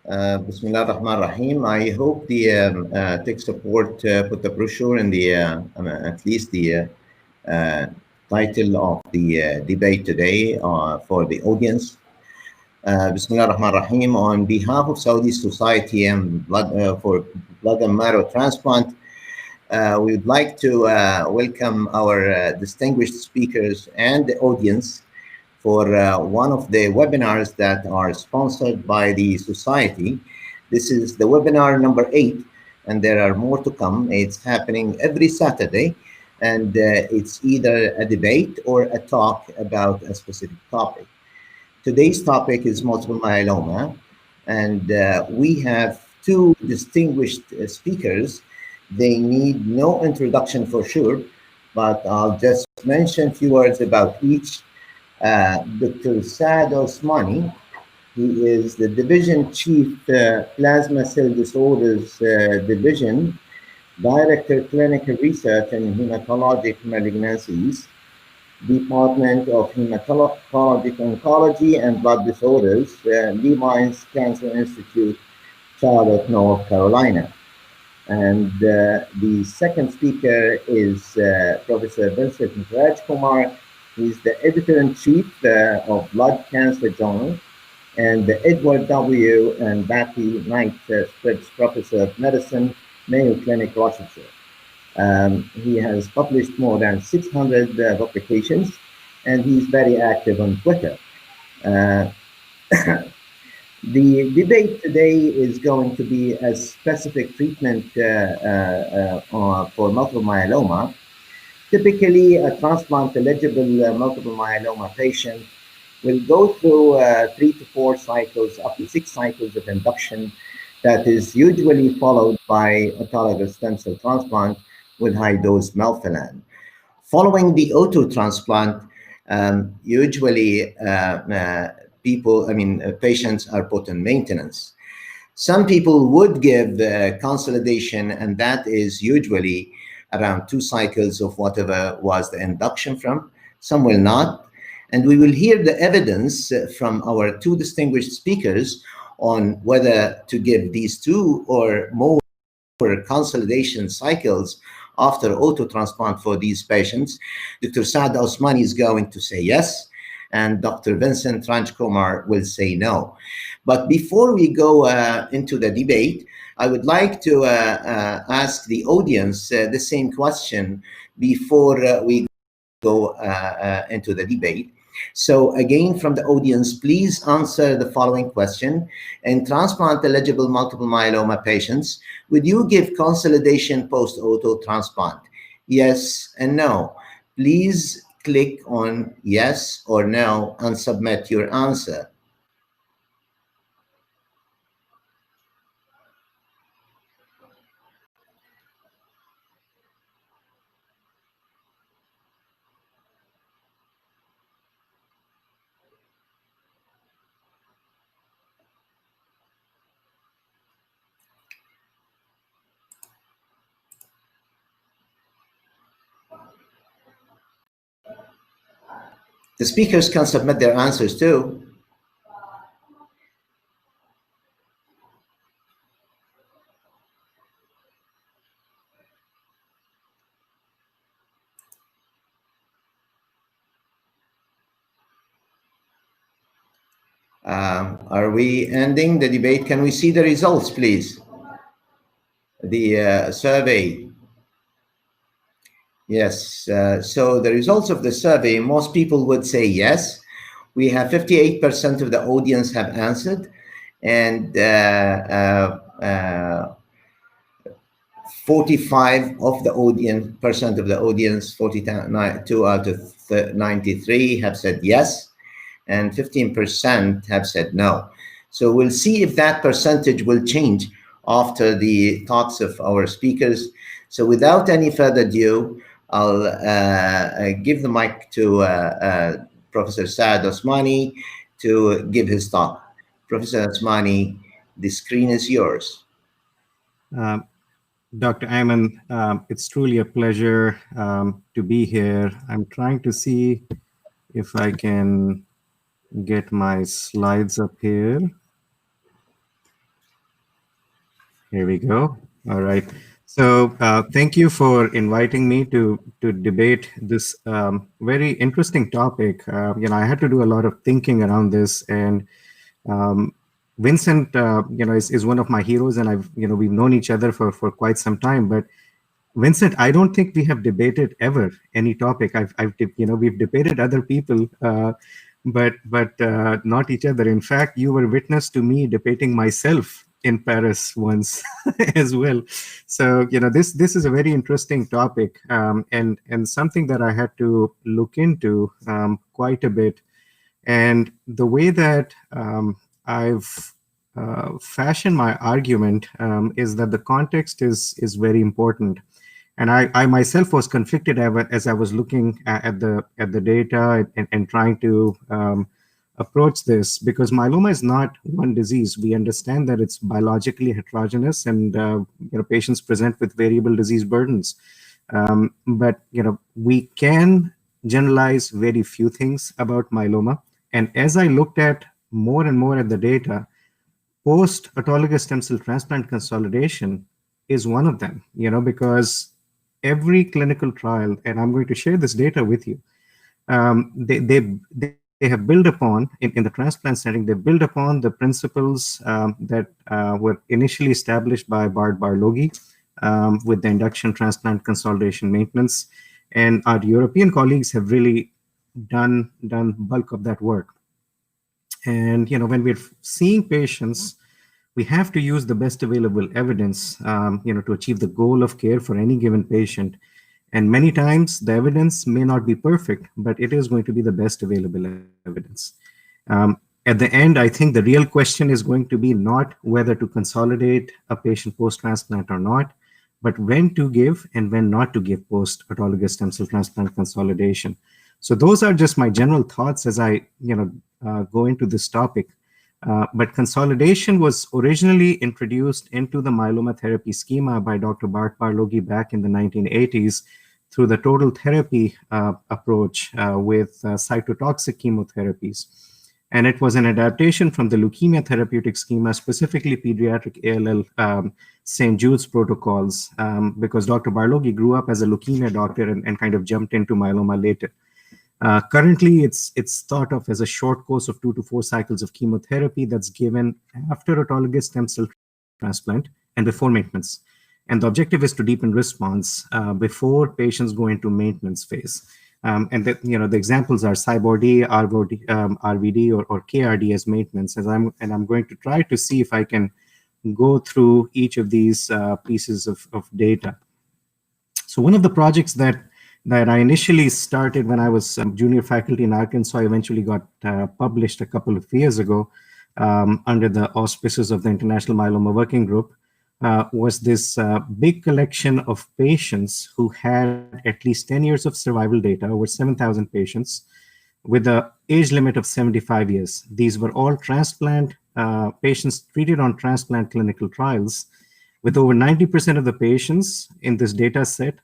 Bismillah ar-Rahman ar-Rahim. I hope the tech support put the brochure in the, at least the title of the debate today for the audience. Bismillah ar-Rahman ar-Rahim. On behalf of Saudi Society and for Blood and Marrow Transplant, we would like to welcome our distinguished speakers and the audience for one of the webinars that are sponsored by the Society. This is the webinar number 8, and there are more to come. It's happening every Saturday, and it's either a debate or a talk about a specific topic. Today's topic is multiple myeloma, and we have two distinguished speakers. They need no introduction for sure, but I'll just mention a few words about each. Dr. Saad Usmani, he is the Division Chief Plasma Cell Disorders Division, Director Clinical Research and Hematologic Malignancies, Department of Hematologic Oncology and Blood Disorders, Levine's Cancer Institute, Charlotte, North Carolina. And the second speaker is Professor Vincent Rajkumar. He's the editor-in-chief of Blood Cancer Journal and the Edward W. and Batty Knight Scripps Professor of Medicine, Mayo Clinic, Rochester. He has published more than 600 publications, and he's very active on Twitter. The debate today is going to be a specific treatment for multiple myeloma. Typically, a transplant-eligible multiple myeloma patient will go through 3 to 4 cycles, up to 6 cycles of induction that is usually followed by autologous stem cell transplant with high-dose melphalan. Following the auto transplant, usually patients are put on maintenance. Some people would give consolidation, and that is usually around 2 cycles of whatever was the induction from. Some will not. And we will hear the evidence from our two distinguished speakers on whether to give these 2 or more consolidation cycles after auto transplant for these patients. Dr. Saad Usmani is going to say yes, and Dr. Vincent Rajkumar will say no. But before we go into the debate, I would like to ask the audience the same question before we go into the debate. So again, from the audience, please answer the following question. In transplant-eligible multiple myeloma patients, would you give consolidation post-auto transplant? Yes and no. Please click on yes or no and submit your answer. The speakers can submit their answers too. Are we ending the debate? Can we see the results, please? The survey. Yes, so the results of the survey, most people would say yes. We have 58% of the audience have answered, and 45% of the audience, 42 out of 93 have said yes, and 15% have said no. So we'll see if that percentage will change after the talks of our speakers. So without any further ado, I'll give the mic to Professor Saad Usmani to give his talk. Professor Usmani, the screen is yours. Dr. Ayman, it's truly a pleasure to be here. I'm trying to see if I can get my slides up here. Here we go. All right. So thank you for inviting me to debate this very interesting topic. I had to do a lot of thinking around this, and um, Vincent, is one of my heroes, and we've known each other for quite some time. But Vincent, I don't think we have debated ever any topic. We've debated other people, but not each other. In fact, you were witness to me debating myself in Paris once as well. So, this is a very interesting topic, and something that I had to look into quite a bit. And the way that I've fashioned my argument is that the context is very important. And I myself was conflicted as I was looking at the data and trying to approach this, because myeloma is not one disease. We understand that it's biologically heterogeneous, and patients present with variable disease burdens. But we can generalize very few things about myeloma. And as I looked at more and more at the data, post-autologous stem cell transplant consolidation is one of them, because every clinical trial, and I'm going to share this data with you, they have built upon, in the transplant setting, they build upon the principles that were initially established by Bart Barloghi with the induction transplant consolidation maintenance. And our European colleagues have really done bulk of that work. And when we're seeing patients, we have to use the best available evidence, to achieve the goal of care for any given patient. And many times the evidence may not be perfect, but it is going to be the best available evidence. At the end, I think the real question is going to be not whether to consolidate a patient post-transplant or not, but when to give and when not to give post-autologous stem cell transplant consolidation. So those are just my general thoughts as I go into this topic. But consolidation was originally introduced into the myeloma therapy schema by Dr. Bart Barloghi back in the 1980s through the total therapy approach with cytotoxic chemotherapies. And it was an adaptation from the leukemia therapeutic schema, specifically pediatric ALL St. Jude's protocols, because Dr. Barloghi grew up as a leukemia doctor and kind of jumped into myeloma later. Currently, it's thought of as a short course of 2 to 4 cycles of chemotherapy that's given after autologous stem cell transplant and before maintenance. And the objective is to deepen response before patients go into maintenance phase. And the examples are CyBOD, RVD, or KRD as maintenance. And I'm going to try to see if I can go through each of these pieces of data. So one of the projects that I initially started when I was junior faculty in Arkansas, eventually got published a couple of years ago under the auspices of the International Myeloma Working Group, was this big collection of patients who had at least 10 years of survival data, over 7,000 patients, with an age limit of 75 years. These were all transplant patients treated on transplant clinical trials, with over 90% of the patients in this data set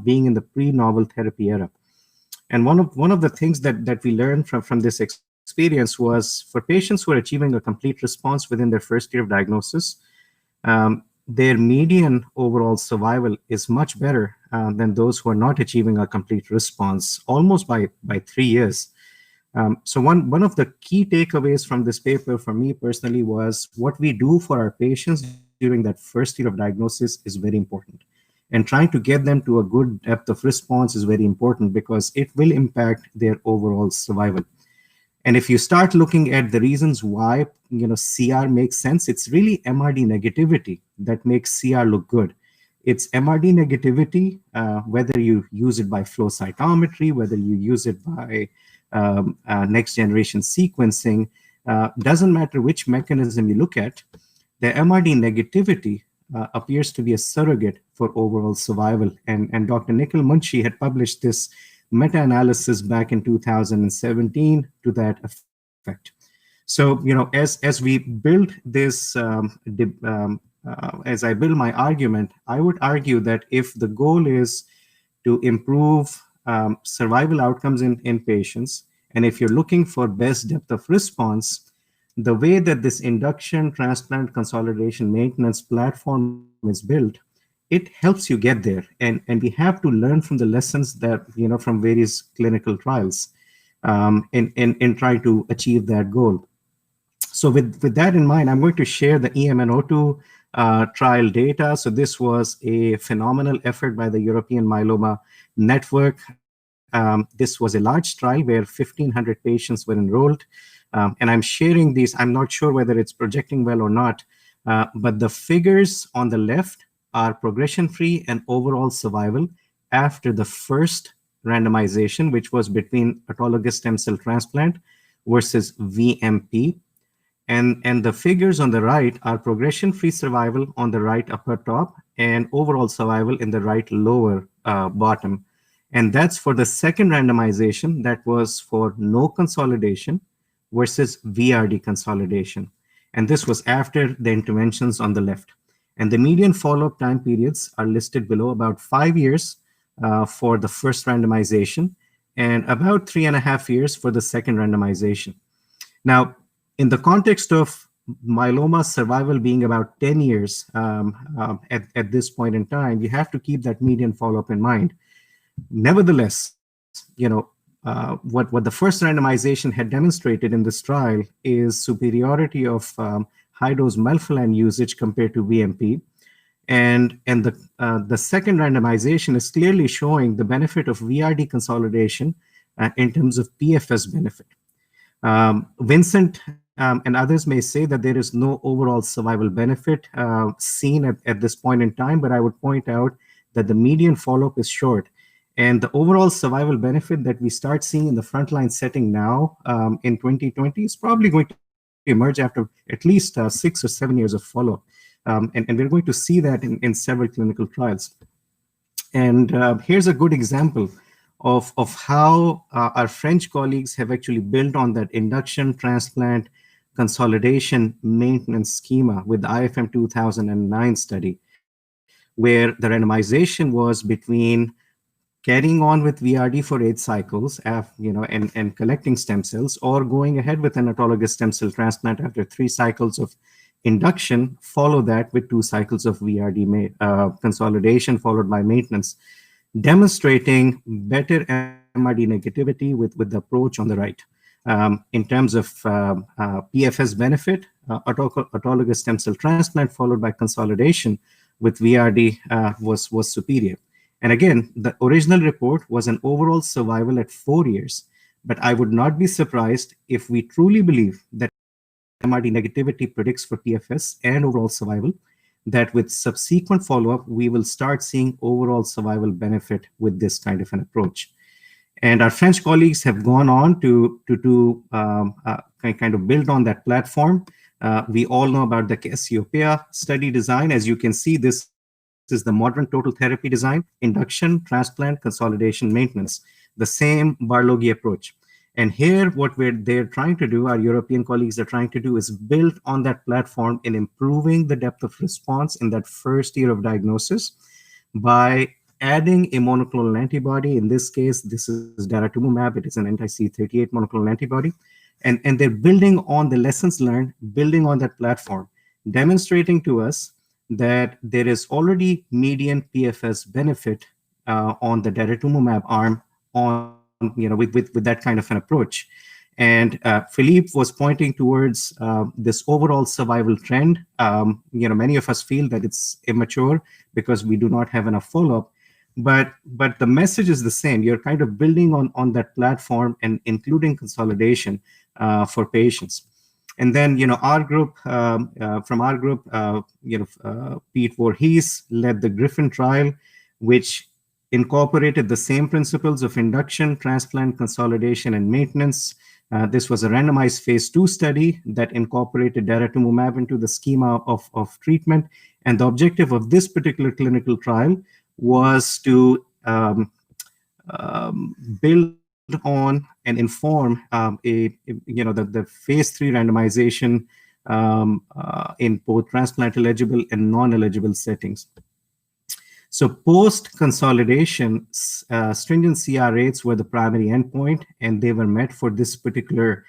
being in the pre-novel therapy era. And one of the things that we learned from this experience was, for patients who are achieving a complete response within their first year of diagnosis, their median overall survival is much better than those who are not achieving a complete response, almost by 3 years. So one of the key takeaways from this paper for me personally was, what we do for our patients during that first year of diagnosis is very important. And trying to get them to a good depth of response is very important, because it will impact their overall survival. And if you start looking at the reasons why CR makes sense, it's really MRD negativity that makes CR look good. It's MRD negativity, whether you use it by flow cytometry, whether you use it by next generation sequencing, doesn't matter which mechanism you look at, the MRD negativity appears to be a surrogate for overall survival. And Dr. Nikhil Munshi had published this meta-analysis back in 2017 to that effect. So, as we build this, as I build my argument, I would argue that if the goal is to improve survival outcomes in patients, and if you're looking for best depth of response, the way that this induction, transplant, consolidation, maintenance platform is built, it helps you get there. And we have to learn from the lessons that, from various clinical trials in trying to achieve that goal. So with that in mind, I'm going to share the EMN02 trial data. So this was a phenomenal effort by the European Myeloma Network. This was a large trial where 1,500 patients were enrolled. And I'm sharing these. I'm not sure whether it's projecting well or not, but the figures on the left are progression-free and overall survival after the first randomization, which was between autologous stem cell transplant versus VMP. And the figures on the right are progression-free survival on the right upper top and overall survival in the right lower bottom. And that's for the second randomization that was for no consolidation versus VRD consolidation. And this was after the interventions on the left. And the median follow-up time periods are listed below, about 5 years for the first randomization and about 3.5 years for the second randomization. Now, in the context of myeloma survival being about 10 years at this point in time, you have to keep that median follow-up in mind. Nevertheless, what the first randomization had demonstrated in this trial is superiority of high-dose melphalan usage compared to VMP. And the second randomization is clearly showing the benefit of VRD consolidation in terms of PFS benefit. Vincent and others may say that there is no overall survival benefit seen at this point in time, but I would point out that the median follow-up is short. And the overall survival benefit that we start seeing in the frontline setting now in 2020 is probably going to emerge after at least 6 or 7 years of follow-up. And we're going to see that in several clinical trials. And here's a good example of how our French colleagues have actually built on that induction, transplant, consolidation, maintenance schema with the IFM 2009 study, where the randomization was between carrying on with VRD for 8 cycles, and collecting stem cells, or going ahead with an autologous stem cell transplant after 3 cycles of induction, follow that with 2 cycles of VRD consolidation followed by maintenance, demonstrating better MRD negativity with the approach on the right. In terms of PFS benefit, autologous stem cell transplant followed by consolidation with VRD was superior. And again, the original report was an overall survival at 4 years, but I would not be surprised if we truly believe that MRD negativity predicts for PFS and overall survival, that with subsequent follow-up, we will start seeing overall survival benefit with this kind of an approach. And our French colleagues have gone on to kind of build on that platform. We all know about the Cassiopeia study design. As you can see, this is the modern total therapy design: induction, transplant, consolidation, maintenance, the same Barloghi approach. And here, what they're trying to do, our European colleagues are trying to do, is build on that platform in improving the depth of response in that first year of diagnosis by adding a monoclonal antibody. In this case, this is daratumumab. It is an anti-CD38 monoclonal antibody. And they're building on the lessons learned, building on that platform, demonstrating to us that there is already median PFS benefit on the daratumumab arm with that kind of an approach. And Philippe was pointing towards this overall survival trend. Many of us feel that it's immature because we do not have enough follow-up. But the message is the same. You're kind of building on that platform and including consolidation for patients. And then, our group, Pete Voorhees led the Griffin trial, which incorporated the same principles of induction, transplant, consolidation, and maintenance. This was a randomized phase 2 study that incorporated daratumumab into the schema of treatment. And the objective of this particular clinical trial was to build on and inform the phase 3 randomization in both transplant eligible and non-eligible settings. So post-consolidation, stringent CR rates were the primary endpoint, and they were met for this particular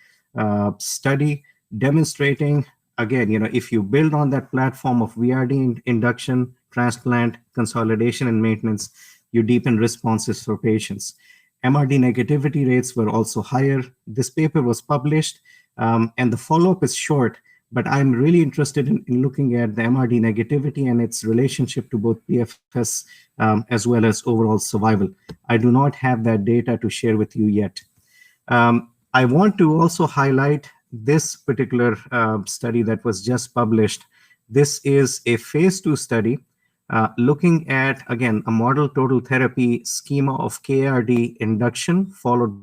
study. demonstrating, again, if you build on that platform of VRD induction, transplant, consolidation, and maintenance, you deepen responses for patients. MRD negativity rates were also higher. This paper was published, and the follow-up is short, but I'm really interested in looking at the MRD negativity and its relationship to both PFS as well as overall survival. I do not have that data to share with you yet. I want to also highlight this particular study that was just published. This is a phase 2 study looking at, again, a model total therapy schema of KRD induction, followed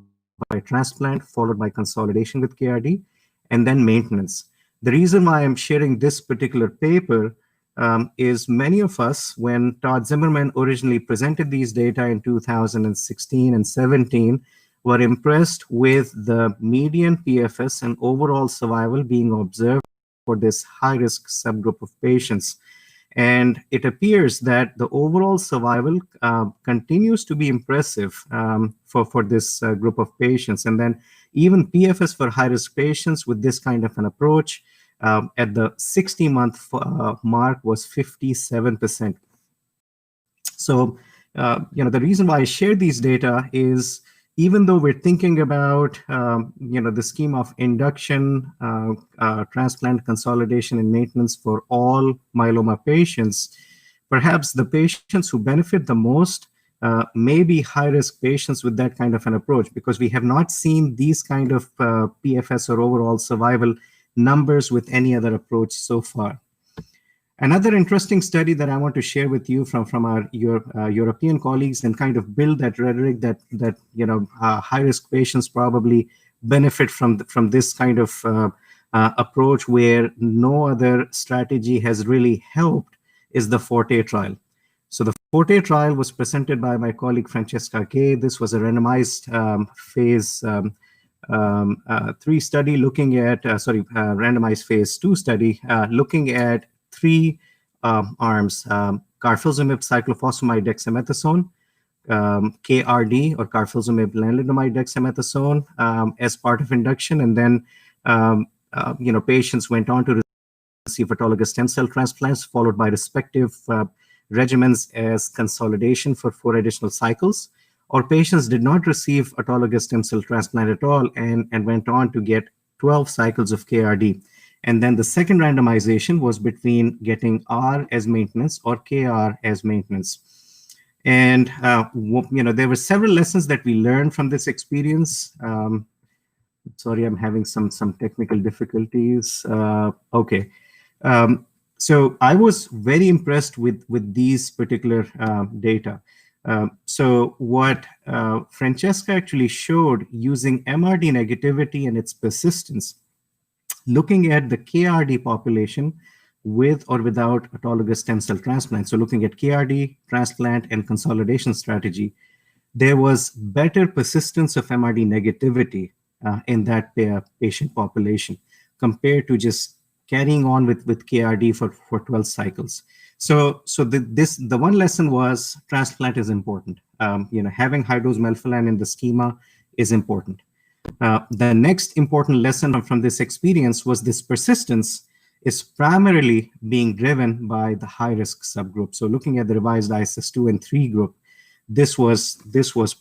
by transplant, followed by consolidation with KRD, and then maintenance. The reason why I'm sharing this particular paper is many of us, when Todd Zimmerman originally presented these data in 2016 and 17, were impressed with the median PFS and overall survival being observed for this high-risk subgroup of patients. And it appears that the overall survival continues to be impressive for this group of patients. And then even PFS for high-risk patients with this kind of an approach at the 60-month mark was 57%. So, the reason why I share these data is, even though we're thinking about, the scheme of induction, transplant, consolidation, and maintenance for all myeloma patients, perhaps the patients who benefit the most may be high-risk patients with that kind of an approach, because we have not seen these kind of PFS or overall survival numbers with any other approach so far. Another interesting study that I want to share with you from our European colleagues, and kind of build that rhetoric that high-risk patients probably benefit from this kind of approach where no other strategy has really helped, is the Forte trial. So the Forte trial was presented by my colleague Francesca Kay. This was a randomized phase 3 study looking at, randomized phase 2 study looking at 3 arms: carfilzomib, cyclophosphamide, dexamethasone, KRD or carfilzomib, lenalidomide, dexamethasone as part of induction, and then patients went on to receive autologous stem cell transplants, followed by respective regimens as consolidation for 4 additional cycles, or patients did not receive autologous stem cell transplant at all and went on to get 12 cycles of KRD. And then the second randomization was between getting R as maintenance or KR as maintenance. And, there were several lessons that we learned from this experience. Sorry, I'm having some technical difficulties. Okay. So I was very impressed with these particular data. So what Francesca actually showed, using MRD negativity and its persistence, looking at the KRD population with or without autologous stem cell transplant, so looking at KRD, transplant, and consolidation strategy, there was better persistence of MRD negativity in that patient population compared to just carrying on with KRD for 12 cycles. So the one lesson was transplant is important. Having high-dose melphalan in the schema is important. The next important lesson from this experience was this persistence is primarily being driven by the high-risk subgroup. So looking at the revised ISS 2 and 3 group, this was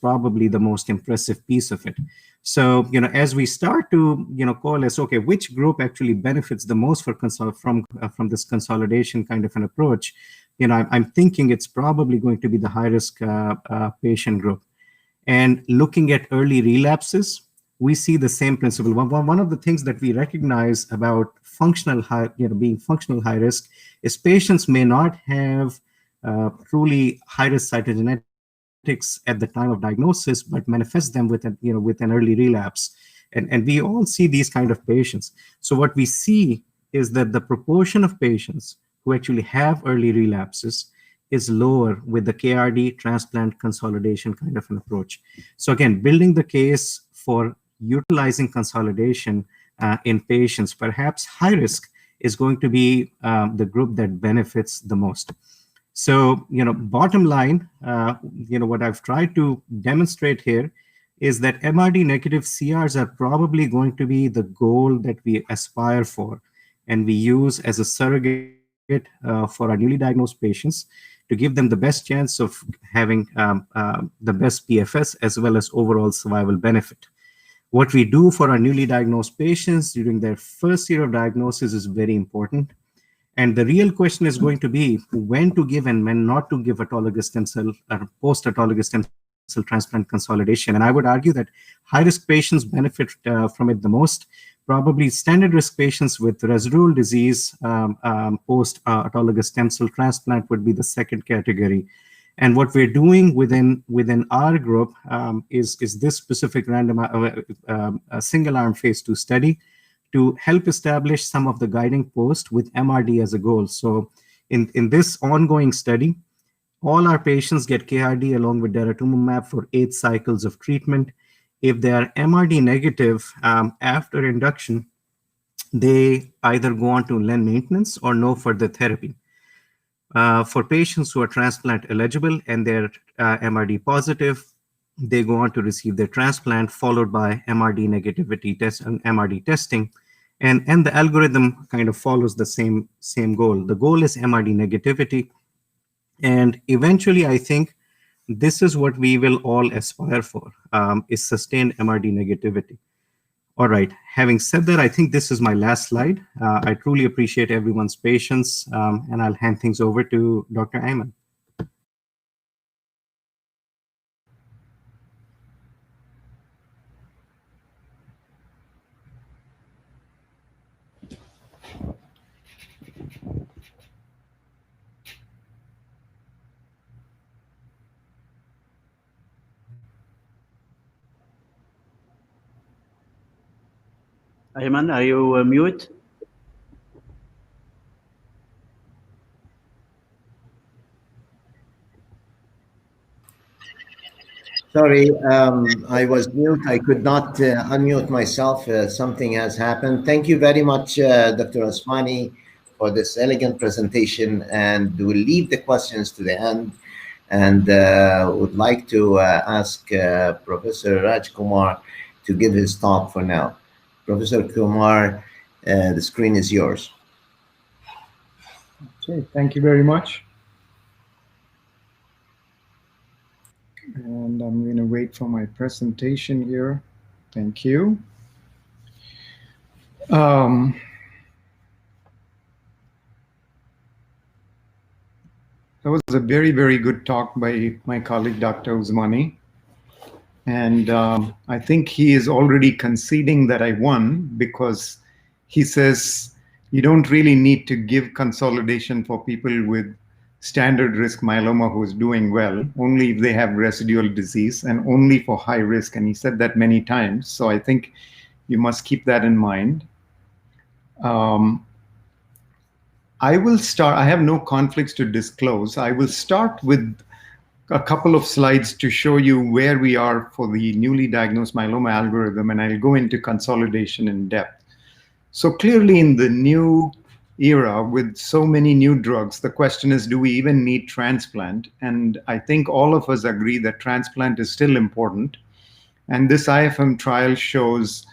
probably the most impressive piece of it. So, as we start to, coalesce, okay, which group actually benefits the most from this consolidation kind of an approach, I'm thinking it's probably going to be the high-risk patient group. And looking at early relapses, we see the same principle. One of the things that we recognize about being functional high risk is patients may not have truly high-risk cytogenetics at the time of diagnosis, but manifest them with an early relapse. And we all see these kind of patients. So what we see is that the proportion of patients who actually have early relapses is lower with the KRD transplant consolidation kind of an approach. So again, building the case for utilizing consolidation in patients, perhaps high risk is going to be the group that benefits the most. So, bottom line, what I've tried to demonstrate here is that MRD negative CRs are probably going to be the goal that we aspire for, and we use as a surrogate for our newly diagnosed patients to give them the best chance of having the best PFS as well as overall survival benefit. What we do for our newly diagnosed patients during their first year of diagnosis is very important. And the real question is going to be when to give and when not to give autologous stem cell or post-autologous stem cell transplant consolidation. And I would argue that high-risk patients benefit from it the most. Probably standard risk patients with residual disease post-autologous stem cell transplant would be the second category. And what we're doing within our group is this specific single-arm phase 2 study to help establish some of the guiding posts with MRD as a goal. So in this ongoing study, all our patients get KRD along with daratumumab for 8 cycles of treatment. If they are MRD negative after induction, they either go on to len maintenance or no further therapy. For patients who are transplant eligible and they're MRD positive, they go on to receive their transplant followed by MRD negativity test and MRD testing. And the algorithm kind of follows the same goal. The goal is MRD negativity. And eventually, I think this is what we will all aspire for, is sustained MRD negativity. All right, having said that, I think this is my last slide. I truly appreciate everyone's patience, and I'll hand things over to Dr. Ayman. Ayman, are you mute? Sorry, I was mute. I could not unmute myself. Something has happened. Thank you very much, Dr. Usmani, for this elegant presentation. And we'll leave the questions to the end. And would like to ask Professor Rajkumar to give his talk for now. Professor Kumar, the screen is yours. Okay, thank you very much. And I'm going to wait for my presentation here. Thank you. That was a very, very good talk by my colleague, Dr. Usmani. And I think he is already conceding that I won because he says you don't really need to give consolidation for people with standard risk myeloma who is doing well, only if they have residual disease and only for high risk. And he said that many times. So I think you must keep that in mind. I will start, I have no conflicts to disclose. I will start with a couple of slides to show you where we are for the newly diagnosed myeloma algorithm, and I'll go into consolidation in depth. So clearly in the new era with so many new drugs, the question is, do we even need transplant? And I think all of us agree that transplant is still important. And this IFM trial shows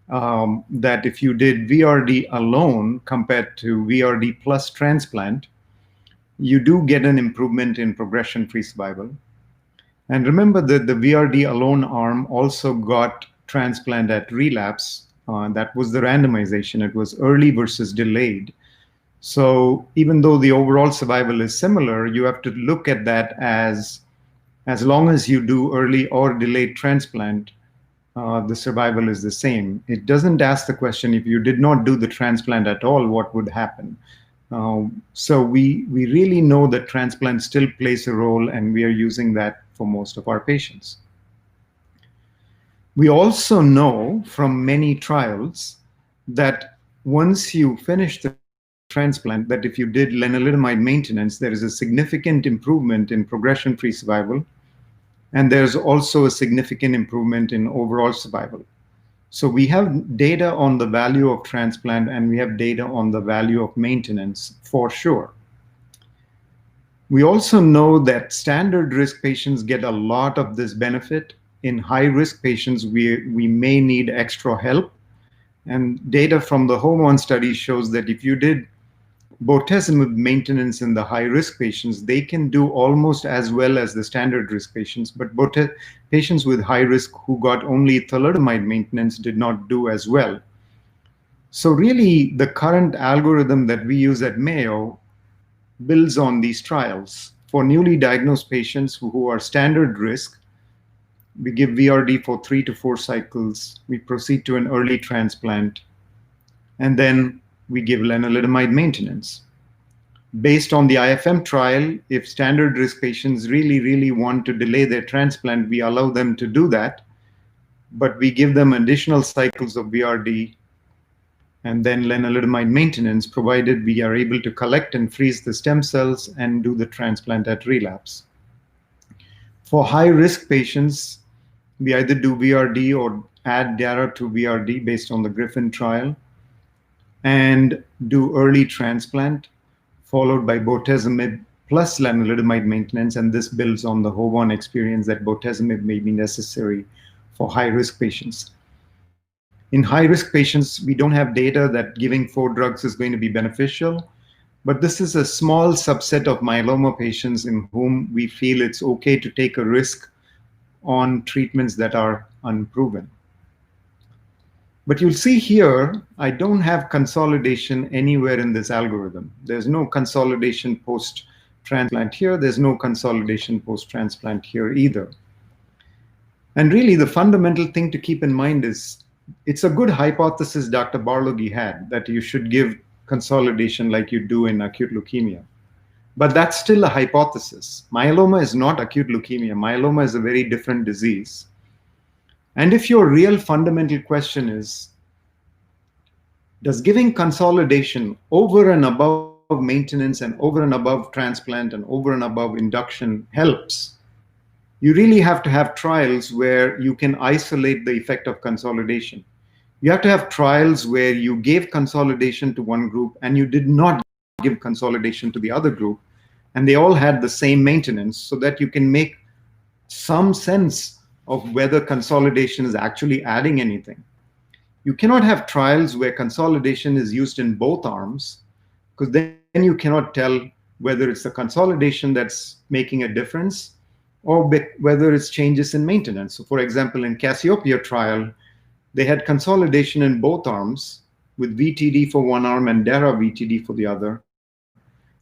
that if you did VRD alone compared to VRD plus transplant, you do get an improvement in progression-free survival. And remember that the VRD alone arm also got transplant at relapse. That was the randomization. It was early versus delayed. So even though the overall survival is similar, you have to look at that as long as you do early or delayed transplant, the survival is the same. It doesn't ask the question, if you did not do the transplant at all, what would happen? So we really know that transplant still plays a role, and we are using that for most of our patients. We also know from many trials that once you finish the transplant, that if you did lenalidomide maintenance, there is a significant improvement in progression-free survival, and there's also a significant improvement in overall survival. So we have data on the value of transplant, and we have data on the value of maintenance for sure. We also know that standard risk patients get a lot of this benefit, in high-risk patients, we may need extra help. And data from the Hormone Study shows that if you did bortezomib maintenance in the high-risk patients, they can do almost as well as the standard risk patients. But patients with high risk who got only thalidomide maintenance did not do as well. So really, the current algorithm that we use at Mayo builds on these trials. For newly diagnosed patients who are standard risk, we give VRD for 3 to 4 cycles. We proceed to an early transplant, and then we give lenalidomide maintenance. Based on the IFM trial, if standard risk patients really want to delay their transplant, we allow them to do that, but we give them additional cycles of VRD and then lenalidomide maintenance, provided we are able to collect and freeze the stem cells and do the transplant at relapse. For high-risk patients, we either do VRD or add DARA to VRD based on the Griffin trial, and do early transplant, followed by bortezomib plus lenalidomide maintenance, and this builds on the HOVON experience that bortezomib may be necessary for high-risk patients. In high-risk patients, we don't have data that giving 4 drugs is going to be beneficial, but this is a small subset of myeloma patients in whom we feel it's okay to take a risk on treatments that are unproven. But you'll see here, I don't have consolidation anywhere in this algorithm. There's no consolidation post-transplant here. There's no consolidation post-transplant here either. And really, the fundamental thing to keep in mind is it's a good hypothesis Dr. Barloghi had, that you should give consolidation like you do in acute leukemia. But that's still a hypothesis. Myeloma is not acute leukemia. Myeloma is a very different disease. And if your real fundamental question is, does giving consolidation over and above maintenance and over and above transplant and over and above induction helps, you really have to have trials where you can isolate the effect of consolidation. You have to have trials where you gave consolidation to one group and you did not give consolidation to the other group, and they all had the same maintenance, so that you can make some sense of whether consolidation is actually adding anything. You cannot have trials where consolidation is used in both arms, because then you cannot tell whether it's the consolidation that's making a difference or whether it's changes in maintenance. So for example, in Cassiopeia trial, they had consolidation in both arms with VTD for one arm and DARA VTD for the other,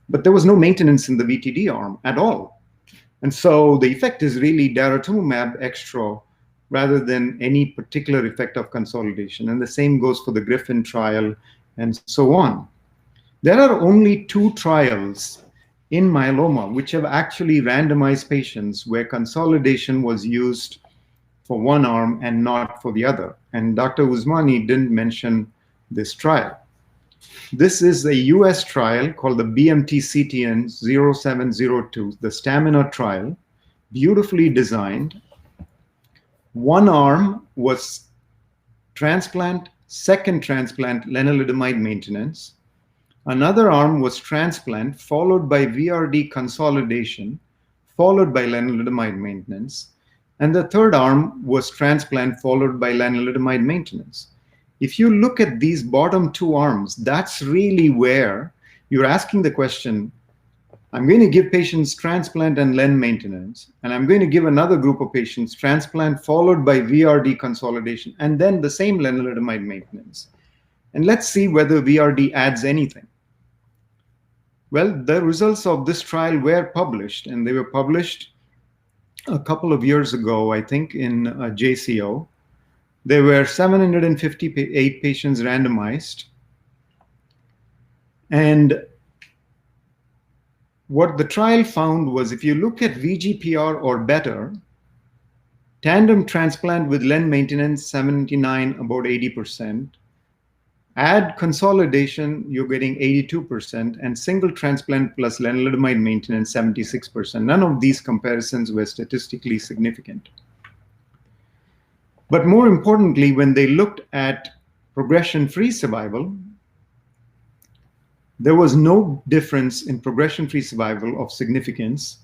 but there was no maintenance in the VTD arm at all. And so the effect is really daratumumab extra rather than any particular effect of consolidation. And the same goes for the Griffin trial and so on. There are only 2 trials in myeloma which have actually randomized patients where consolidation was used for one arm and not for the other. And Dr. Usmani didn't mention this trial. This is a US trial called the BTCN0702, the stamina trial, beautifully designed. One arm was transplant, second transplant, lenalidomide maintenance. Another arm was transplant, followed by VRD consolidation, followed by lenalidomide maintenance. And the third arm was transplant, followed by lenalidomide maintenance. If you look at these bottom 2 arms, that's really where you're asking the question, I'm going to give patients transplant and len maintenance, and I'm going to give another group of patients transplant followed by VRD consolidation, and then the same lenalidomide maintenance. And let's see whether VRD adds anything. Well, the results of this trial were published, and they were published a couple of years ago, I think, in JCO. There were 758 patients randomized. And what the trial found was, if you look at VGPR or better, tandem transplant with len maintenance, 79, about 80%. Add consolidation, you're getting 82%, and single transplant plus lenalidomide maintenance, 76%. None of these comparisons were statistically significant. But more importantly, when they looked at progression-free survival, there was no difference in progression-free survival of significance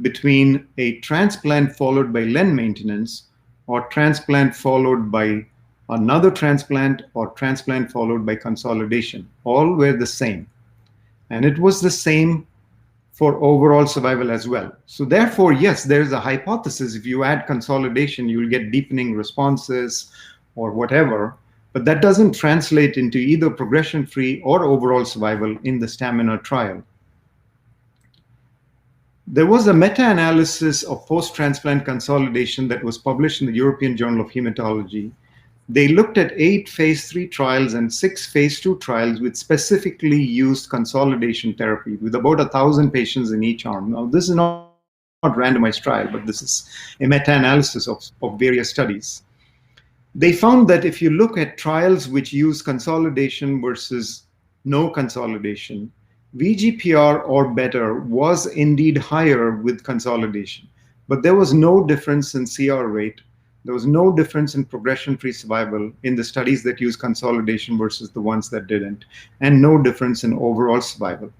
between a transplant followed by len maintenance or transplant followed by another transplant, or transplant followed by consolidation. All were the same. And it was the same for overall survival as well. So therefore, yes, there is a hypothesis. If you add consolidation, you'll get deepening responses or whatever. But that doesn't translate into either progression-free or overall survival in the stamina trial. There was a meta-analysis of post-transplant consolidation that was published in the European Journal of Hematology. They looked at 8 phase 3 trials and 6 phase 2 trials with specifically used consolidation therapy with about 1,000 patients in each arm. Now, this is not randomized trial, but this is a meta-analysis of various studies. They found that if you look at trials which use consolidation versus no consolidation, VGPR or better was indeed higher with consolidation, but there was no difference in CR rate. There was no difference in progression-free survival in the studies that use consolidation versus the ones that didn't, and no difference in overall survival.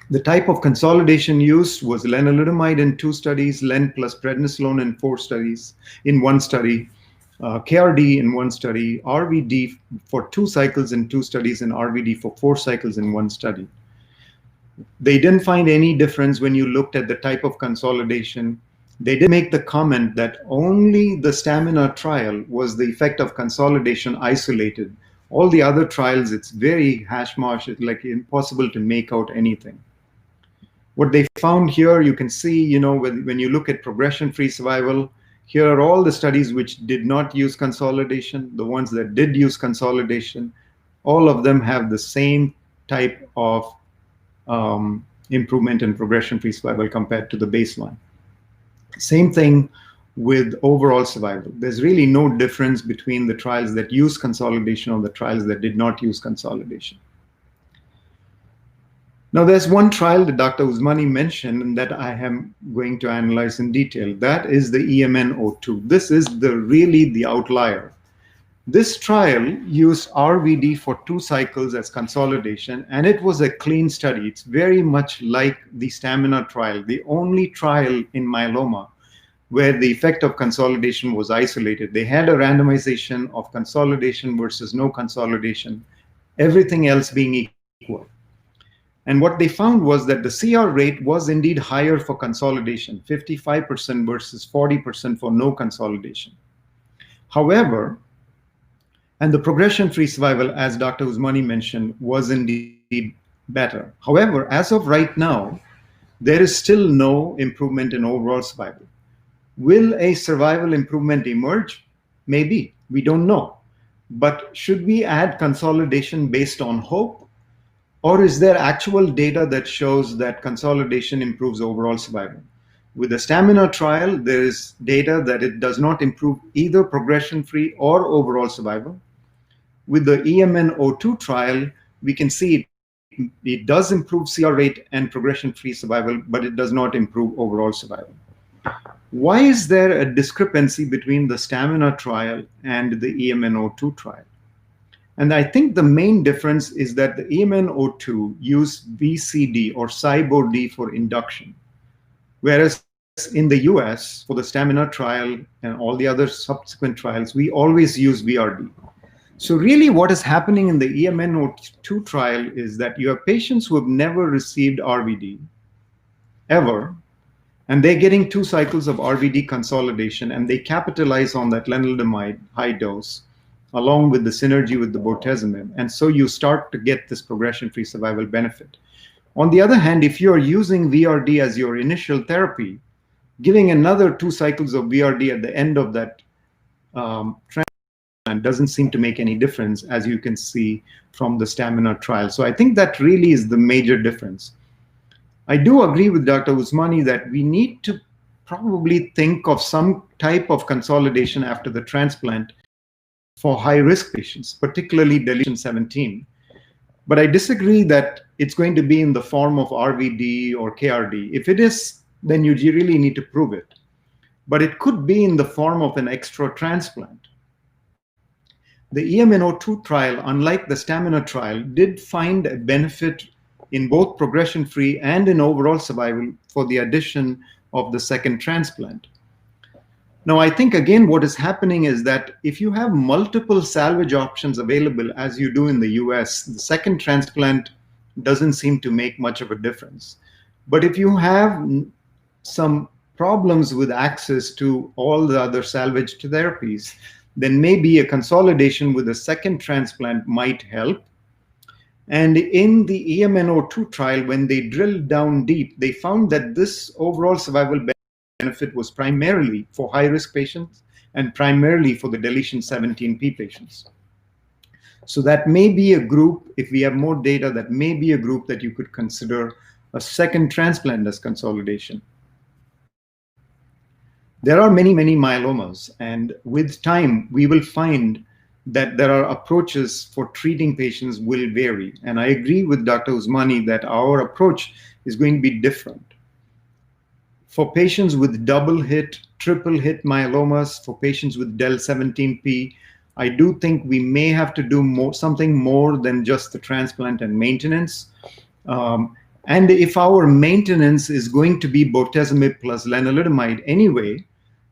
The type of consolidation used was lenalidomide in 2 studies, len plus prednisolone in 4 studies, in 1 study, KRD in 1 study, RVD for 2 cycles in 2 studies, and RVD for 4 cycles in 1 study. They didn't find any difference when you looked at the type of consolidation. They did make the comment that only the stamina trial was the effect of consolidation isolated. All the other trials, it's very hashmash, it's like impossible to make out anything. What they found here, you can see, when you look at progression-free survival, here are all the studies which did not use consolidation. The ones that did use consolidation, all of them have the same type of improvement in progression-free survival compared to the baseline. Same thing with overall survival. There's really no difference between the trials that use consolidation or the trials that did not use consolidation. Now, there's one trial that Dr. Usmani mentioned and that I am going to analyze in detail. That is the EMN02. This is really the outlier. This trial used RVD for 2 cycles as consolidation, and it was a clean study. It's very much like the stamina trial, the only trial in myeloma where the effect of consolidation was isolated. They had a randomization of consolidation versus no consolidation, everything else being equal. And what they found was that the CR rate was indeed higher for consolidation, 55% versus 40% for no consolidation. However, and the progression-free survival, as Dr. Usmani mentioned, was indeed better. However, as of right now, there is still no improvement in overall survival. Will a survival improvement emerge? Maybe. We don't know. But should we add consolidation based on hope? Or is there actual data that shows that consolidation improves overall survival? With the stamina trial, there is data that it does not improve either progression-free or overall survival. With the EMN02 trial, we can see it does improve CR rate and progression-free survival, but it does not improve overall survival. Why is there a discrepancy between the stamina trial and the EMN02 trial? And I think the main difference is that the EMN02 used VCD or SIBO-D for induction, whereas in the US, for the stamina trial and all the other subsequent trials, we always use VRD. So really what is happening in the EMN02 trial is that you have patients who have never received RVD, ever, and they're getting 2 cycles of RVD consolidation, and they capitalize on that lenalidomide high dose, along with the synergy with the bortezomib. And so you start to get this progression-free survival benefit. On the other hand, if you're using VRD as your initial therapy, giving another 2 cycles of VRD at the end of that transplant doesn't seem to make any difference, as you can see from the stamina trial. So I think that really is the major difference. I do agree with Dr. Usmani that we need to probably think of some type of consolidation after the transplant for high-risk patients, particularly deletion 17. But I disagree that it's going to be in the form of RVD or KRD. If it is, then you really need to prove it. But it could be in the form of an extra transplant. The EMN02 trial, unlike the stamina trial, did find a benefit in both progression-free and in overall survival for the addition of the second transplant. Now, I think, again, what is happening is that if you have multiple salvage options available, as you do in the US, the second transplant doesn't seem to make much of a difference. But if you have some problems with access to all the other salvage therapies, then maybe a consolidation with a second transplant might help. And in the EMN02 trial, when they drilled down deep, they found that this overall survival benefit was primarily for high-risk patients and primarily for the deletion 17p patients. So that may be a group, if we have more data, that may be a group that you could consider a second transplant as consolidation. There are many, many myelomas, and with time, we will find that there are approaches for treating patients will vary. And I agree with Dr. Usmani that our approach is going to be different. For patients with double hit, triple hit myelomas, for patients with del 17p, I do think we may have to do something more than just the transplant and maintenance. And if our maintenance is going to be bortezomib plus lenalidomide anyway,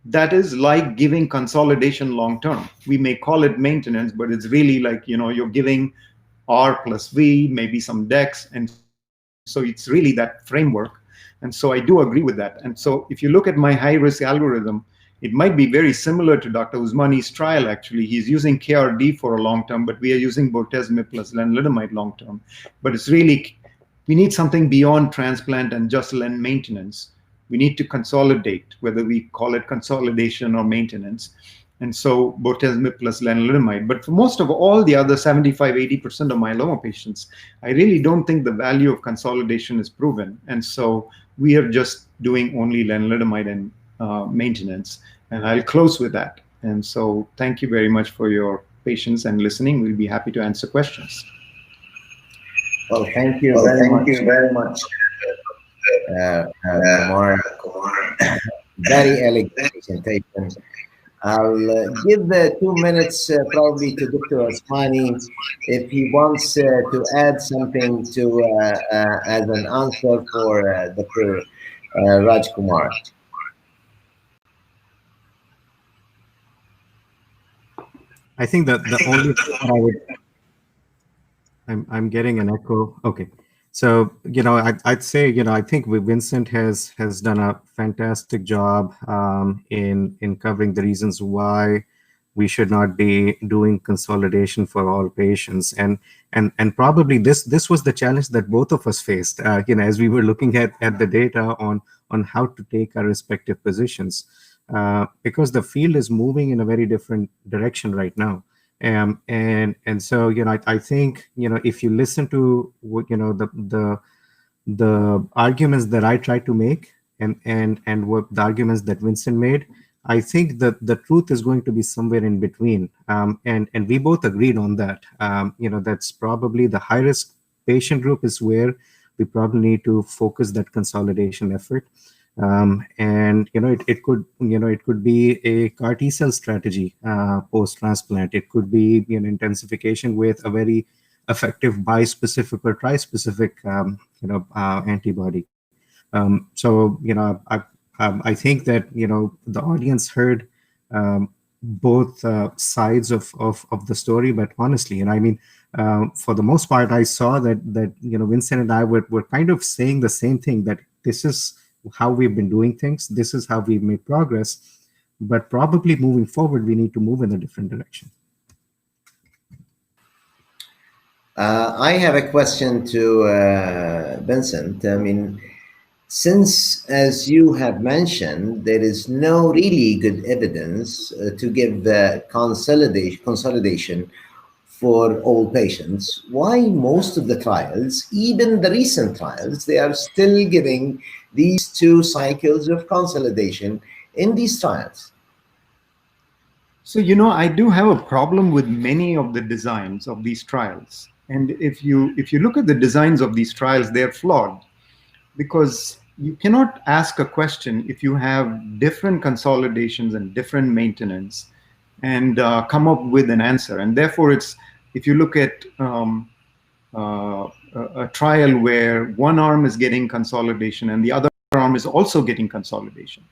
that is like giving consolidation long term. We may call it maintenance, but it's really like, you're giving R plus V, maybe some DEX. And so it's really that framework. And so I do agree with that. And so if you look at my high-risk algorithm, it might be very similar to Dr. Usmani's trial, actually. He's using KRD for a long term, but we are using bortezomib plus lenalidomide long term. But it's really, we need something beyond transplant and just len maintenance. We need to consolidate, whether we call it consolidation or maintenance. And so bortezomib plus lenalidomide. But for most of all the other 75–80% of myeloma patients, I really don't think the value of consolidation is proven. And so we are just doing only lenalidomide and maintenance. And I'll close with that. And so thank you very much for your patience and listening. We'll be happy to answer questions. Well, thank you very much. Kumar, very elegant presentation. I'll give 2 minutes probably to Dr. Usmani if he wants to add something to as an answer for Dr. Rajkumar. I think that the only thing I would, I'm getting an echo. Okay. So, I'd say, I think Vincent has done a fantastic job in covering the reasons why we should not be doing consolidation for all patients. And probably this was the challenge that both of us faced, as we were looking at the data on how to take our respective positions, because the field is moving in a very different direction right now. And so I think if you listen to what the arguments that I tried to make and what the arguments that Vincent made, I think that the truth is going to be somewhere in between. And we both agreed on that. That's probably the high risk patient group is where we probably need to focus that consolidation effort. And it could be a CAR T cell strategy post transplant. It could be intensification with a very effective bispecific or trispecific antibody. So I think that the audience heard both sides of the story, but honestly, for the most part, I saw that Vincent and I were kind of saying the same thing, that this is how we've been doing things. This is how we've made progress, but probably moving forward, we need to move in a different direction. I have a question to Vincent. Since, as you have mentioned, there is no really good evidence to give the consolidation for all patients, why most of the trials, even the recent trials, they are still giving these 2 cycles of consolidation in these trials? So, I do have a problem with many of the designs of these trials. And if you look at the designs of these trials, they're flawed, because you cannot ask a question if you have different consolidations and different maintenance and come up with an answer. And therefore, if you look at a trial where one arm is getting consolidation and the other arm is also getting consolidation,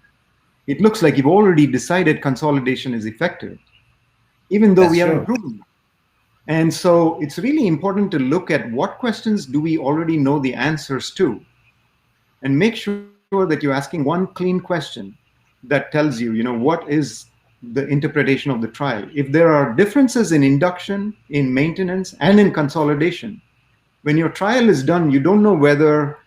it looks like you've already decided consolidation is effective, even though we haven't proven it. And so it's really important to look at what questions do we already know the answers to, and make sure that you're asking one clean question that tells you, what is the interpretation of the trial. If there are differences in induction, in maintenance, and in consolidation, when your trial is done, you don't know whether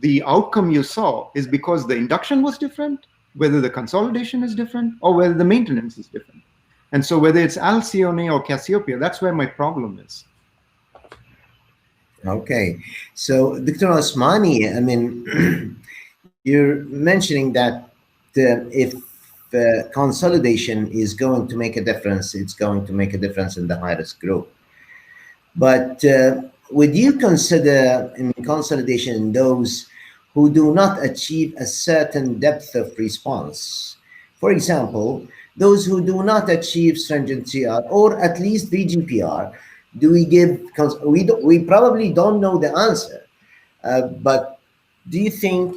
the outcome you saw is because the induction was different, whether the consolidation is different, or whether the maintenance is different. And so whether it's Alcyone or Cassiopeia, that's where my problem is. Okay. So, Dr. Usmani, I mean, you're mentioning that if consolidation is going to make a difference, it's going to make a difference in the high-risk group. But would you consider in consolidation in those who do not achieve a certain depth of response? For example, those who do not achieve stringent CR or at least VGPR, do we give, we probably don't know the answer, but do you think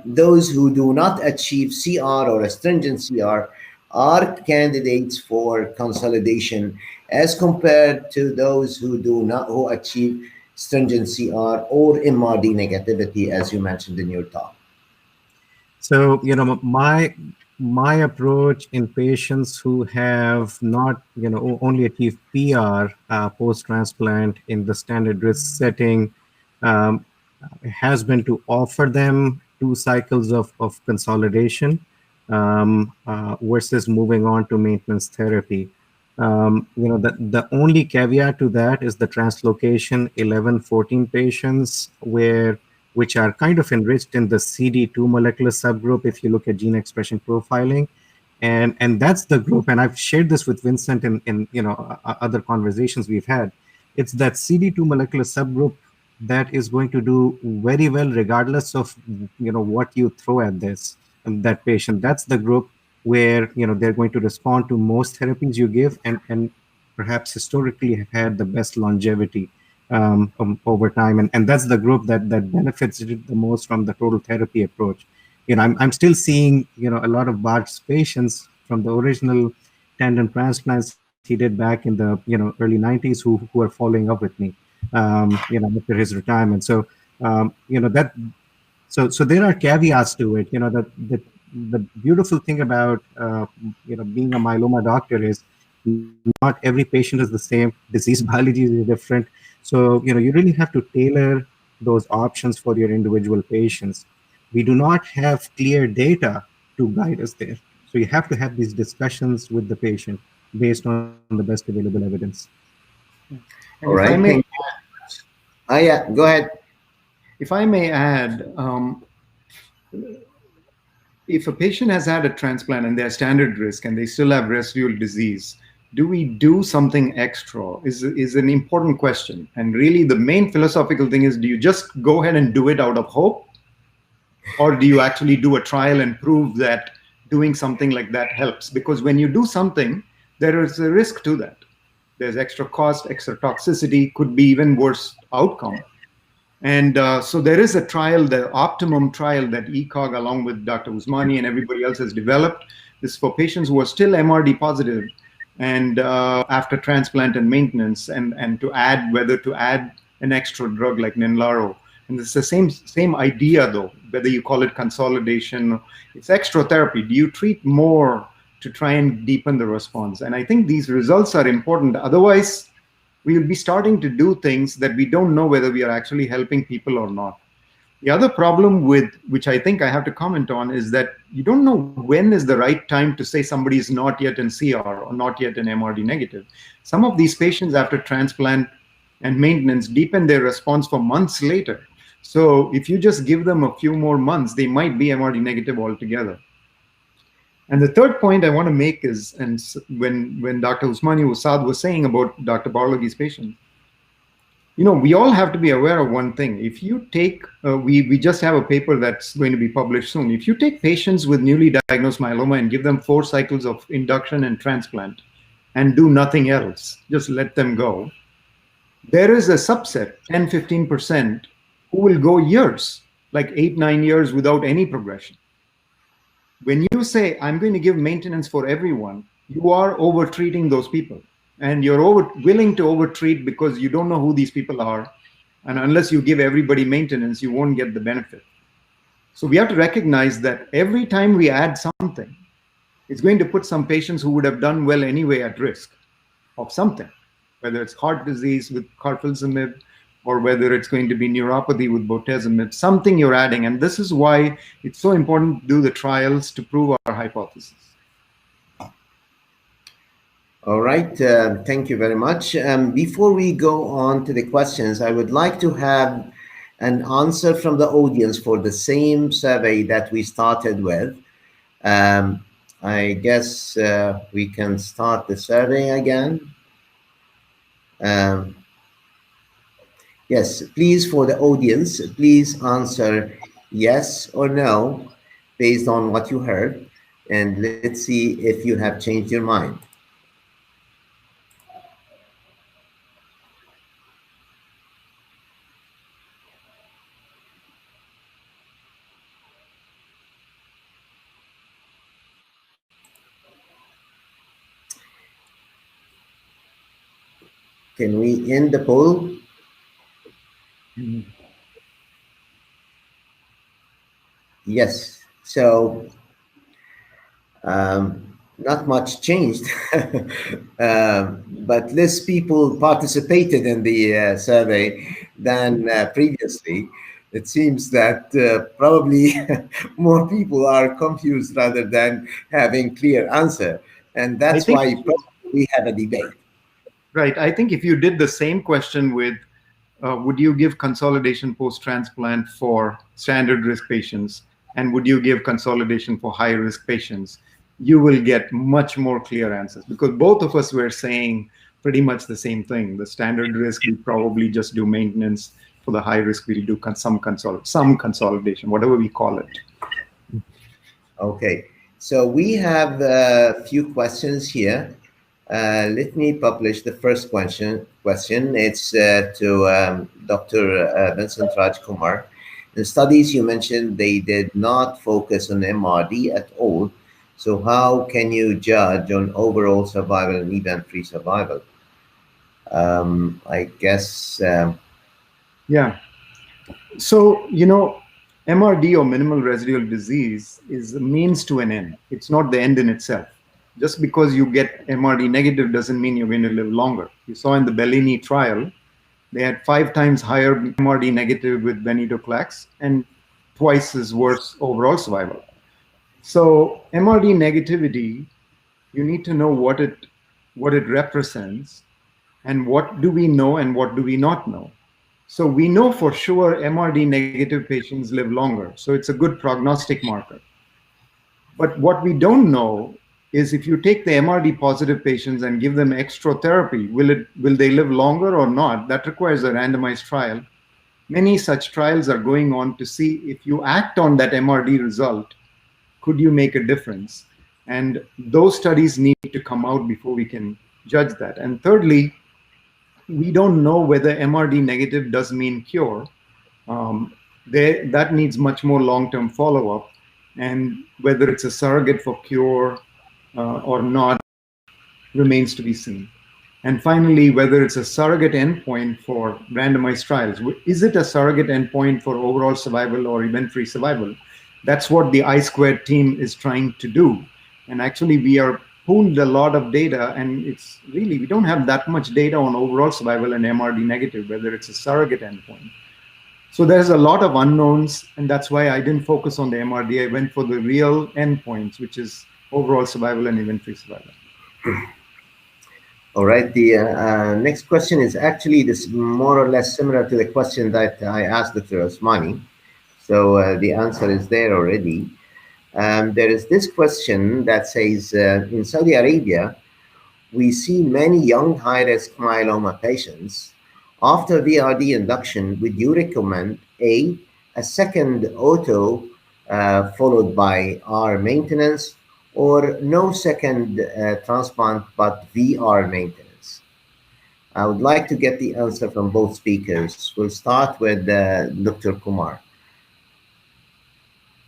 those who do not achieve CR or a stringent CR are candidates for consolidation as compared to those who achieve stringent CR or MRD negativity, as you mentioned in your talk? So, my approach in patients who have not, only achieved PR post-transplant in the standard risk setting has been to offer them 2 cycles of consolidation versus moving on to maintenance therapy. The only caveat to that is the translocation 11-14 patients which are kind of enriched in the CD2 molecular subgroup if you look at gene expression profiling. And that's the group, and I've shared this with Vincent in other conversations we've had. It's that CD2 molecular subgroup that is going to do very well regardless of what you throw at that patient. That's the group where they're going to respond to most therapies you give, and perhaps historically have had the best longevity over time, and that's the group that benefits the most from the total therapy approach. I'm still seeing a lot of Bart's patients from the original tendon transplants he did back in the early 90s who are following up with me after his retirement. So so there are caveats to it. The beautiful thing about being a myeloma doctor is not every patient is the same. Disease biology is different. So you really have to tailor those options for your individual patients. We do not have clear data to guide us there. So you have to have these discussions with the patient based on the best available evidence. All right. Yeah, go ahead. If I may add, if a patient has had a transplant and they're standard risk and they still have residual disease, do we do something extra is an important question. And really the main philosophical thing is, do you just go ahead and do it out of hope? Or do you actually do a trial and prove that doing something like that helps? Because when you do something, there is a risk to that. There's extra cost, extra toxicity, could be even worse outcome. And so there is a trial, the optimum trial that ECOG along with Dr. Usmani and everybody else has developed. This is for patients who are still MRD positive and after transplant and maintenance, and to add, whether to add an extra drug like Ninlaro. And it's the same idea though, whether you call it consolidation, it's extra therapy. Do you treat more to try and deepen the response? And I think these results are important. Otherwise, we will be starting to do things that we don't know whether we are actually helping people or not. The other problem with, which I think I have to comment on, is that you don't know when is the right time to say somebody is not yet in CR or not yet in MRD negative. Some of these patients after transplant and maintenance deepen their response for months later. So if you just give them a few more months, they might be MRD negative altogether. And the third point I want to make is, and when Dr. Usmani Saad was saying about Dr. Barlogi's patient, we all have to be aware of one thing. If you take, we just have a paper that's going to be published soon. If you take patients with newly diagnosed myeloma and give them 4 cycles of induction and transplant and do nothing else, just let them go, there is a subset, 10-15%, who will go years, like 8-9 years without any progression. When you say, I'm going to give maintenance for everyone, you are over-treating those people. And you're willing to over-treat because you don't know who these people are. And unless you give everybody maintenance, you won't get the benefit. So we have to recognize that every time we add something, it's going to put some patients who would have done well anyway at risk of something, whether it's heart disease with carfilzomib, or whether it's going to be neuropathy with bortezomib, something you're adding. And this is why it's so important to do the trials to prove our hypothesis. All right, thank you very much. Before we go on to the questions, I would like to have an answer from the audience for the same survey that we started with. I guess we can start the survey again. Yes, please, for the audience, please answer yes or no based on what you heard. And let's see if you have changed your mind. Can we end the poll? Yes. So not much changed, but less people participated in the survey than previously. It seems that probably more people are confused rather than having clear answer. And that's why we have a debate. Right. I think if you did the same question with, would you give consolidation post-transplant for standard risk patients, and would you give consolidation for high-risk patients, you will get much more clear answers, because both of us were saying pretty much the same thing. The standard risk, we probably just do maintenance. For the high risk, we'll do some consolidation, whatever we call it. Okay. So we have a few questions here. Let me publish the first question. It's to Dr. Vincent Rajkumar. The studies you mentioned, they did not focus on MRD at all. So how can you judge on overall survival and event-free survival? I guess. Yeah. So, MRD or minimal residual disease is a means to an end. It's not the end in itself. Just because you get MRD negative doesn't mean you're going to live longer. You saw in the Bellini trial, they had 5 times higher MRD negative with venetoclax and twice as worse overall survival. So MRD negativity, you need to know what it represents, and what do we know and what do we not know. So we know for sure MRD negative patients live longer. So it's a good prognostic marker. But what we don't know is if you take the MRD positive patients and give them extra therapy, will they live longer or not? That requires a randomized trial. Many such trials are going on to see if you act on that MRD result, could you make a difference? And those studies need to come out before we can judge that. And thirdly, we don't know whether MRD negative does mean cure. That needs much more long-term follow-up. And whether it's a surrogate for cure or not remains to be seen. And finally, whether it's a surrogate endpoint for randomized trials. Is it a surrogate endpoint for overall survival or event-free survival? That's what the I-squared team is trying to do. And actually, we are pooled a lot of data, and it's really, we don't have that much data on overall survival and MRD negative, whether it's a surrogate endpoint. So there's a lot of unknowns, and that's why I didn't focus on the MRD. I went for the real endpoints, which is overall survival and event-free survival. All right, the next question is actually this more or less similar to the question that I asked Dr. Usmani. So the answer is there already. There is this question that says, in Saudi Arabia, we see many young high-risk myeloma patients. After VRD induction, would you recommend a second auto followed by R maintenance, or no second transplant but VR maintenance? I would like to get the answer from both speakers. We'll start with Dr. Kumar.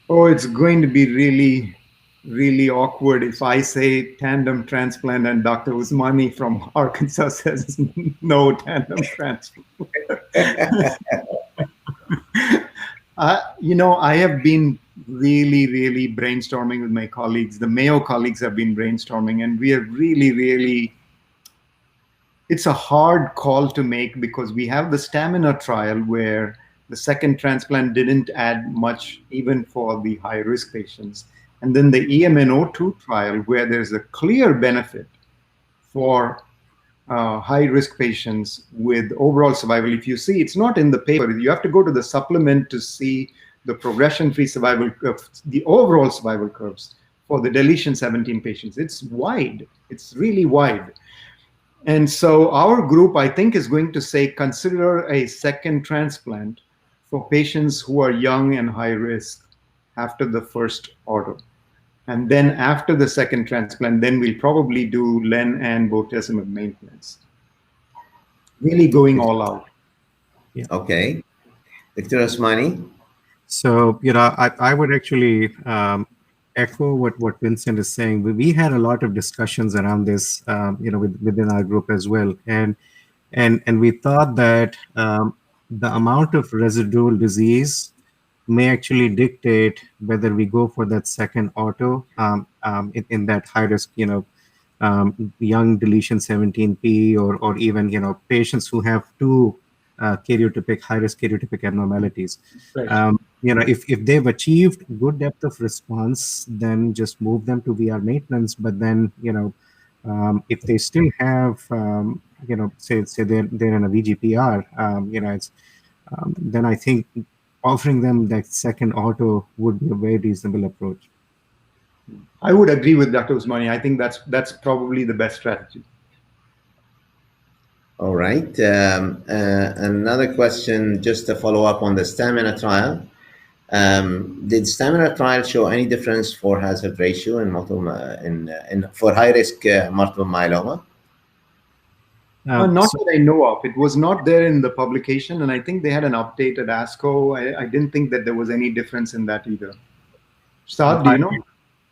Oh, it's going to be really really awkward if I say tandem transplant and Dr. Usmani from Arkansas says no tandem transplant. I have been really brainstorming with my colleagues. The Mayo colleagues have been brainstorming, and we are really, it's a hard call to make because we have the stamina trial where the second transplant didn't add much even for the high risk patients. And then the EMN02 trial where there's a clear benefit for high risk patients with overall survival. If you see, it's not in the paper. You have to go to the supplement to see the progression-free survival curve, the overall survival curves for the deletion 17 patients. It's wide. It's really wide. And so our group, I think, is going to say, consider a second transplant for patients who are young and high risk after the first order. And then after the second transplant, then we'll probably do len and bortezomib maintenance. Really going all out. Yeah. Okay. Dr. Usmani? So, I would actually echo what Vincent is saying. We had a lot of discussions around this, within our group as well. And we thought that the amount of residual disease may actually dictate whether we go for that second auto in that high risk, young deletion 17p or even, patients who have two high risk karyotypic abnormalities. Right. If they've achieved good depth of response, then just move them to VR maintenance. But then, if they still have, say they're in a VGPR, then I think offering them that second auto would be a very reasonable approach. I would agree with Dr. Usmani. I think that's probably the best strategy. All right. Another question, just to follow up on the stamina trial. Did stamina trial show any difference for hazard ratio in for high risk multiple myeloma? Not that I know of. It was not there in the publication, and I think they had an update at ASCO. I didn't think that there was any difference in that either. Saad, do you know?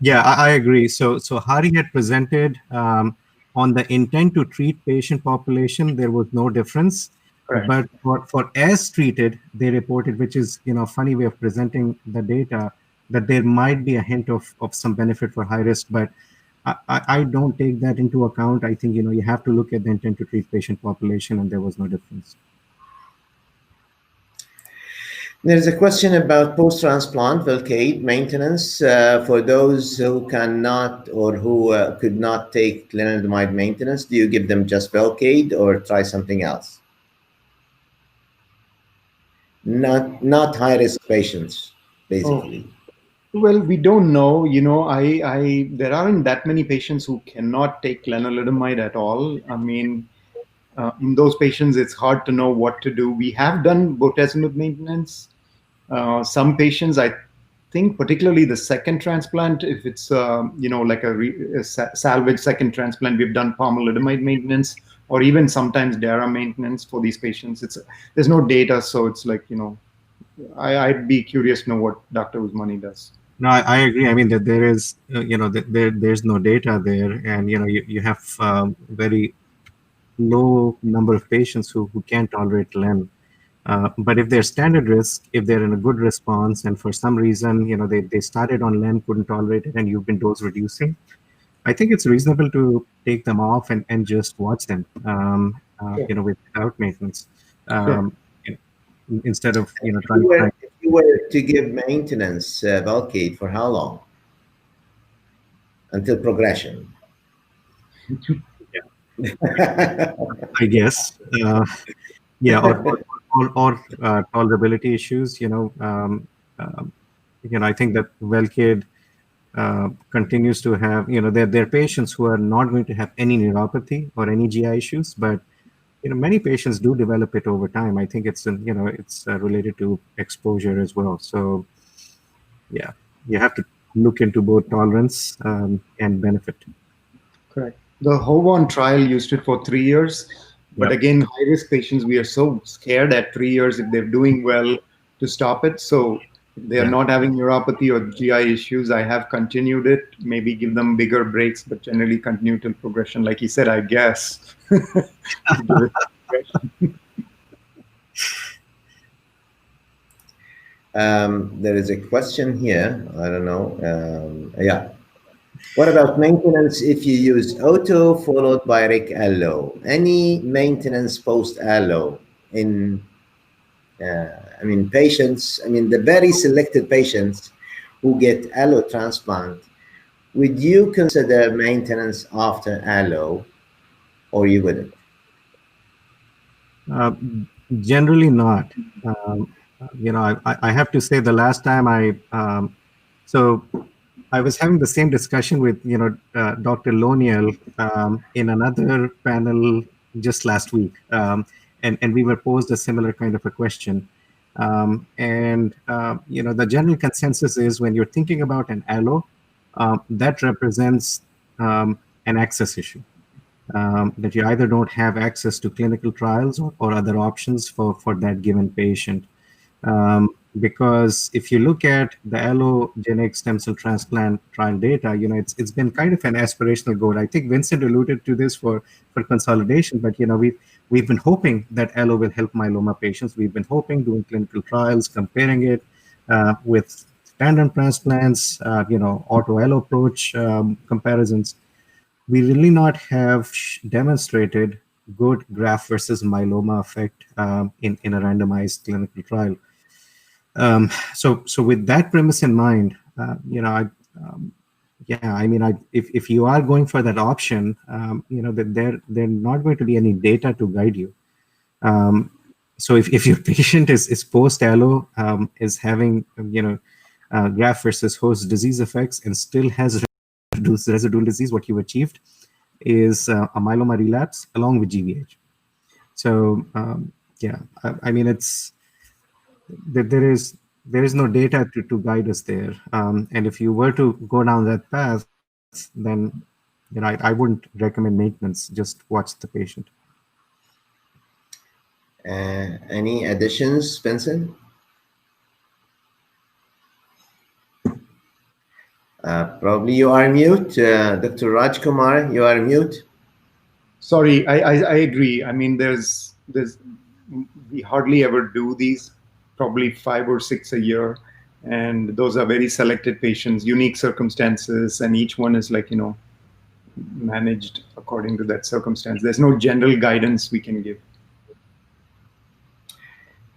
Yeah, I agree. So Hari had presented on the intent to treat patient population, there was no difference. Correct. But for as treated, they reported, which is a funny way of presenting the data, that there might be a hint of some benefit for high risk, but I don't take that into account. I think you have to look at the intent to treat patient population, and there was no difference. There's a question about post-transplant Velcade maintenance for those who cannot or who could not take lenalidomide maintenance. Do you give them just Velcade or try something else? Not high-risk patients, basically. Oh. Well, we don't know. There aren't that many patients who cannot take lenalidomide at all. I mean, in those patients, it's hard to know what to do. We have done bortezomib maintenance. Some patients, I think, particularly the second transplant, if it's like a salvage second transplant, we've done pomalidomide maintenance, or even sometimes DARA maintenance for these patients. There's no data, so it's like I'd be curious to know what Dr. Usmani does. No, I agree. I mean that there is, there's no data there, and you have very low number of patients who can't tolerate len. But if they're standard risk, if they're in a good response, and for some reason they started on len, couldn't tolerate it, and you've been dose reducing, I think it's reasonable to take them off and just watch them, without maintenance, instead of trying. If you were to give maintenance Velcade for how long? Until progression. I guess, or tolerability issues. I think that Velcade continues to have, there are patients who are not going to have any neuropathy or any GI issues, but many patients do develop it over time. I think it's related to exposure as well. So yeah, you have to look into both tolerance and benefit. Correct. The Hormone trial used it for 3 years, but again, high risk patients, we are so scared at 3 years if they're doing well to stop it. So They are not having neuropathy or GI issues. I have continued it, maybe give them bigger breaks, but generally continue till progression. Like he said, I guess. There is a question here. I don't know. Yeah. What about maintenance if you use auto followed by rec allo? Any maintenance post allo in, I mean, patients, I mean, the very selected patients who get allo transplant, would you consider maintenance after allo or you wouldn't? Generally not. I have to say the last time so I was having the same discussion with, Dr. Loniel in another panel just last week. And we were posed a similar kind of a question. The general consensus is when you're thinking about an allo, that represents an access issue. That you either don't have access to clinical trials or other options for that given patient. Because if you look at the allogeneic stem cell transplant trial data, it's been kind of an aspirational goal. I think Vincent alluded to this for consolidation, but we've been hoping that allo will help myeloma patients. We've been hoping, doing clinical trials, comparing it with tandem transplants, auto allo approach comparisons. We really not have demonstrated good graft versus myeloma effect in a randomized clinical trial. So with that premise in mind, if you are going for that option, that there not going to be any data to guide you. So if your patient is post allo, is having graft versus host disease effects and still has residual disease, what you've achieved is a myeloma relapse along with GVH. So it's that there is no data to guide us there. And if you were to go down that path, then I wouldn't recommend maintenance. Just watch the patient. Any additions, Vincent? Probably you are mute. Dr. Rajkumar, you are mute. Sorry, I agree. I mean, we hardly ever do these, probably 5 or 6 a year. And those are very selected patients, unique circumstances, and each one is managed according to that circumstance. There's no general guidance we can give.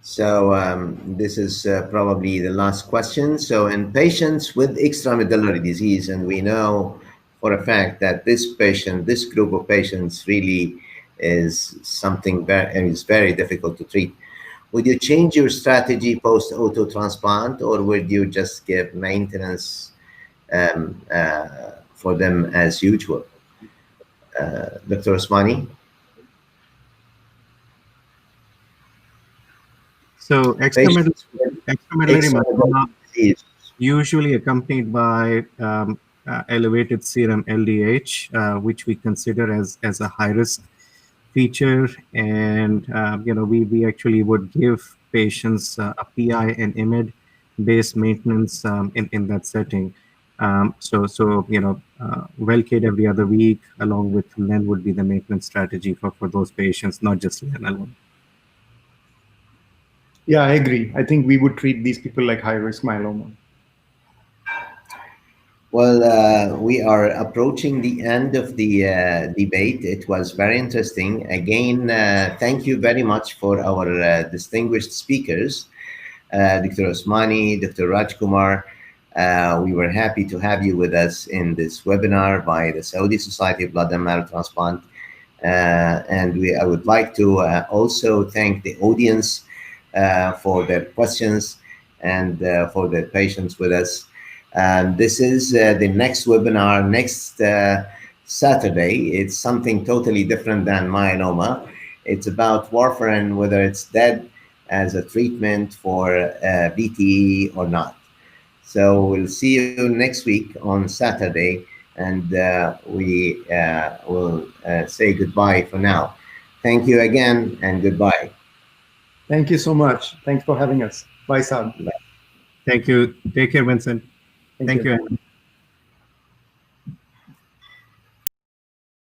So this is probably the last question. So in patients with extramedullary disease, and we know for a fact that this group of patients really is something very difficult to treat. Would you change your strategy post-auto transplant, or would you just give maintenance for them as usual? Dr. Usmani? So extramedullary myeloma is usually accompanied by elevated serum LDH, which we consider as a high-risk feature. And we actually would give patients a PI and IMID-based maintenance in that setting. Velcade every other week along with Len would be the maintenance strategy for those patients, not just Len alone. Yeah, I agree. I think we would treat these people like high-risk myeloma. Well, we are approaching the end of the debate. It was very interesting. Again, thank you very much for our distinguished speakers, Dr. Usmani, Dr. Rajkumar. We were happy to have you with us in this webinar by the Saudi Society of Blood and Marrow Transplant. I would like to also thank the audience for their questions and for their patience with us. This is the next webinar next Saturday. It's something totally different than myeloma. It's about warfarin, whether it's dead as a treatment for VTE or not. So we'll see you next week on Saturday, and we will say goodbye for now. Thank you again, and goodbye. Thank you so much. Thanks for having us. Bye, Saad. Bye. Thank you. Take care, Vincent. Thank you. you.